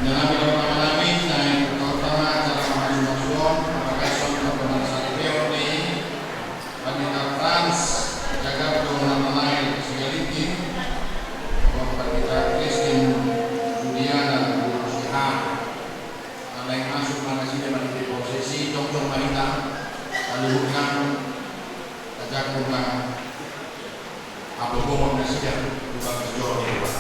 Dalam beberapa namin na terutama acara mahasiswa profesor Dr. Saripio ni Pandita Franz Jagardo Natanay Sigaliki o Pandita Kristin Juliana Bursiha alay masuk na kasi naman di posisi Dr. Marita kaluhugan kajak rumah apa bohong na siya bukan sejauh ini.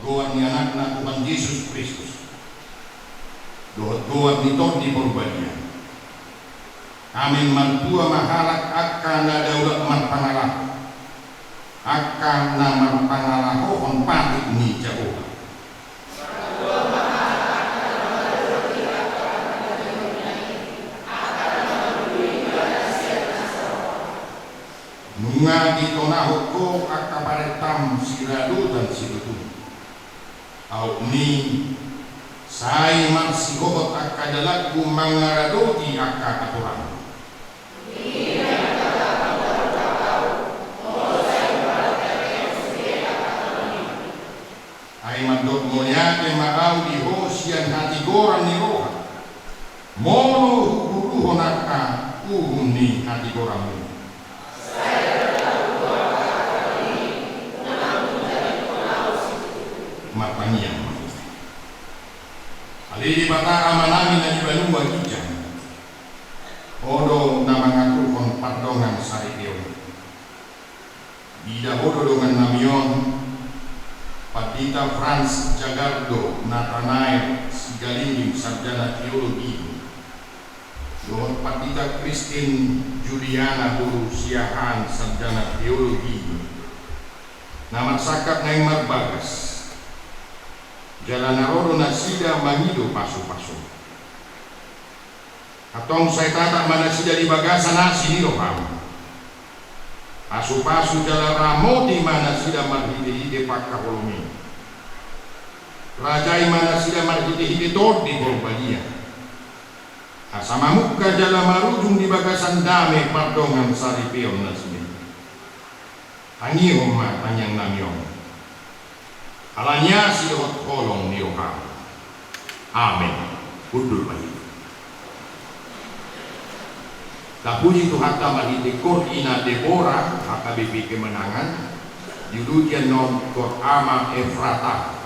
Dohot ni anak na Tuhan Yesus Kristus. Dohot ni Todi Perbadian. Amin mantua mahalak akan na daulat manpangalah. Akan na manpangalah hohon patik ni Jehovah. Bunga di tona hoko akaparetam siladu dan silutu. Au ni sai man sigobot akadalaku mangaradoti akakaturan. Ai mandot moyake maau di hosian hati goran ni roha. Mono hukuruhon aka uhum ni hati goramu. Matanian alili bata amanami na ibalua kijang odo na mangaku kon pardongan Saripio bida odo dengan namion Pandita Franz Jagardo Natanay Sigalinging sarjana teologi Dohot Pandita Kristin Juliana Bursiahan sarjana teologi Namat sakap na Marbagas jalan naroro nasida mangido pasu-pasu. Atong saya tata mana sida di bagasan nasi di roham. Pasu-pasu jalan ramoti mana sida marhide-hide pakka holumi. Rajai mana sida marhide-hide tod di Borbalia. Asama muka jalan marujung di bagasan dame pardongan sari peon nasida. Angihom matanyang namyong. Alanya sida holong di roham. Amin. Kudul bayi. Tapuji Tuhan tamahiti Korina Deborah HKBP Kemenangan Yududian non Kor Ama Efrata